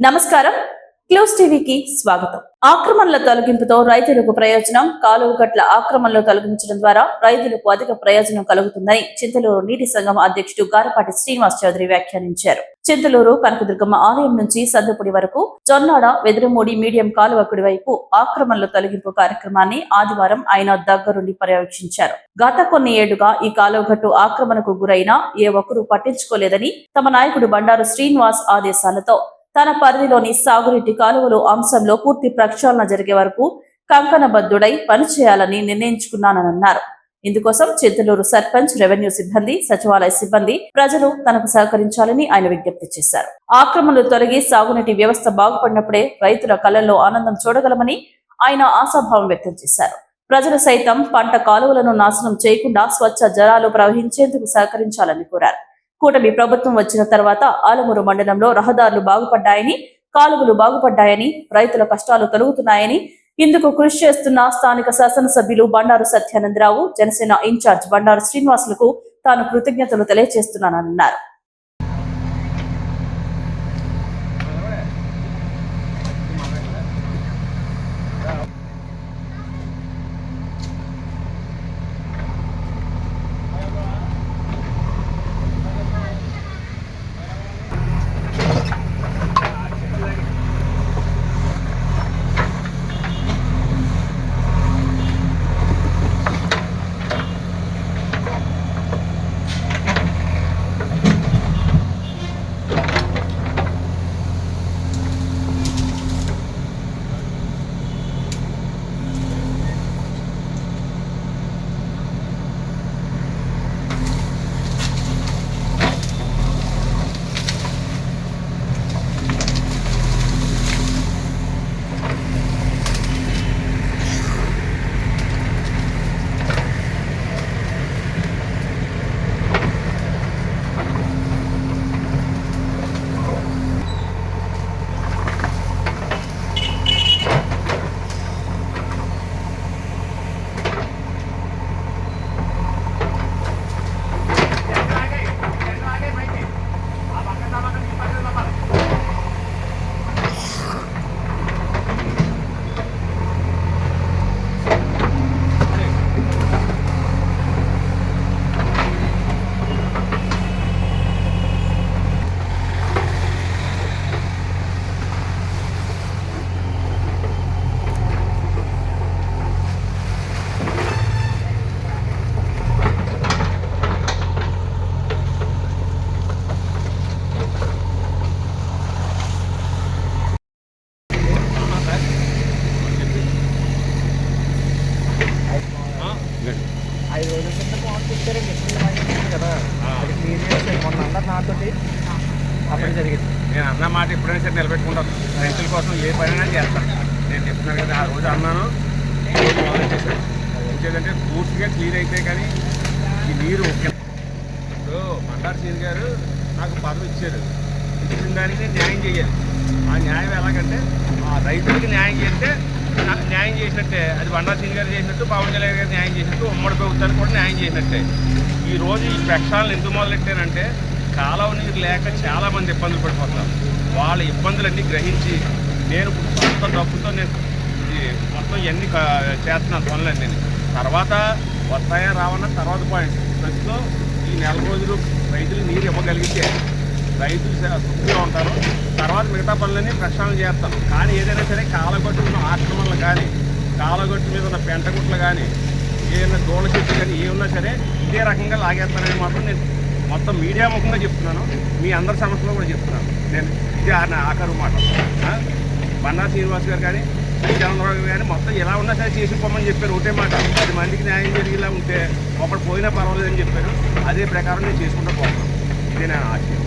నమస్కారం. క్లూస్ టీవీకి స్వాగతం. ఆక్రమణల తొలగింపుతో రైతులకు ప్రయోజనం. కాలువగట్ల ఆక్రమణలు తొలగించడం ద్వారా రైతులకు అధిక ప్రయోజనం కలుగుతుందని చింతలూరు నీటి సంఘం అధ్యక్షుడు గారపాటి శ్రీనివాస్ చౌదరి వ్యాఖ్యానించారు. చింతలూరు కనకదుర్గమ్మ ఆలయం నుంచి సద్దుపుడి వరకు జొన్నాడ వెదురుమూడి మీడియం కాలువ కుడి వైపు ఆక్రమణల తొలగింపు కార్యక్రమాన్ని ఆదివారం ఆయన దగ్గరుండి పర్యవేక్షించారు. గత కొన్ని ఏళ్లుగా ఈ కాలువగట్టు ఆక్రమణకు గురైన ఏ ఒక్కరూ పట్టించుకోలేదని తమ నాయకుడు బండారు శ్రీనివాస్ ఆదేశాలతో తన పరిధిలోని సాగునీటి కాలువలు అంశంలో పూర్తి ప్రక్షాళన జరిగే వరకు కంకణబద్ధుడై పనిచేయాలని నిర్ణయించుకున్నానన్నారు. ఇందుకోసం చింతలూరు సర్పంచ్, రెవెన్యూ సిబ్బంది, సచివాలయ సిబ్బంది, ప్రజలు తనకు సహకరించాలని ఆయన విజ్ఞప్తి చేశారు. ఆక్రమణలు తొలగి సాగునీటి వ్యవస్థ బాగుపడినప్పుడే రైతుల కళ్ళల్లో ఆనందం చూడగలమని ఆయన ఆశాభావం వ్యక్తం చేశారు. ప్రజలు సైతం పంట కాలువలను నాశనం చేయకుండా స్వచ్ఛ జలాలు ప్రవహించేందుకు సహకరించాలని కోరారు. కూటమి ప్రభుత్వం వచ్చిన తర్వాత ఆలమూరు మండలంలో రహదారులు బాగుపడ్డాయని, కాలువలు బాగుపడ్డాయని, రైతుల కష్టాలు తొలగుతున్నాయని, ఇందుకు కృషి చేస్తున్న స్థానిక శాసనసభ్యులు బండారు సత్యానందరావు, జనసేన ఇన్ఛార్జ్ బండారు శ్రీనివాసులకు తాను కృతజ్ఞతలు తెలియజేస్తున్నానన్నారు. నేను అన్న మాట ఎప్పుడైనా సరే నిలబెట్టుకుంటాను. రైతుల కోసం ఏ పనైనా చేస్తాను. నేను చెప్తున్నాను కదా, ఆ రోజు అన్నాను, రోజు మొదలు చేశాను. ఇంకేదంటే పూర్తిగా క్లీన్ అయితే కానీ ఈ నీరు ఇప్పుడు బండారు సీన్ గారు నాకు పదవి ఇచ్చారు. ఇచ్చిన దానికి నేను న్యాయం చేయాలి. ఆ న్యాయం ఎలాగంటే ఆ రైతులకి న్యాయం చేస్తే నాకు న్యాయం చేసినట్టే. అది బండారు సీన్ గారు చేసినట్టు, పవన్ కళ్యాణ్ గారు న్యాయం చేసినట్టు, ఉమ్మడి ప్రభుత్వానికి కూడా న్యాయం చేసినట్టే. ఈరోజు ఈ ప్రక్షాళన ఎందుకు మొదలెట్టానంటే కాలువ నీరు లేక చాలామంది ఇబ్బందులు పడిపోతున్నారు. వాళ్ళ ఇబ్బందులన్నీ గ్రహించి నేను సొంత డబ్బుతో నేను మొత్తం ఇవన్నీ చేస్తున్నాను పనులన్నీ. తర్వాత వస్తాయా రావన్న తర్వాత పాయింట్. ప్రస్తుతం ఈ నెల రోజులు రైతులు నీరు ఇవ్వగలిగితే రైతులు తృప్తిగా ఉంటారు. తర్వాత మిగతా పనులన్నీ ప్రక్షాళన చేస్తాను. కానీ ఏదైనా సరే కాలగొట్టు ఉన్న ఆక్రమణలు కానీ, కాలగొట్టు మీద ఉన్న పెంటగుట్లు కానీ, ఏదైనా దోళ చెట్లు కానీ ఏమున్నా సరే ఇదే రకంగా లాగేస్తానని మాత్రం నేను మొత్తం మీడియా ముఖంగా చెప్తున్నాను. మీ అందరి సమస్యలో కూడా చెప్తున్నాను. నేను ఇదే ఆఖరు మాట. బండారు శ్రీనివాస్ గారు కానీ, చంద్రబాబు గారు కానీ మొత్తం ఎలా ఉన్నా సరే చేసుకోమని చెప్పారు. ఒకటే మాట, 10 మందికి న్యాయం జరిగేలా ఉంటే ఒకటి పోయినా పర్వాలేదని చెప్పారు. అదే ప్రకారం నేను చేసుకుంటూ పోతున్నాను. ఇదే నా ఆశయం.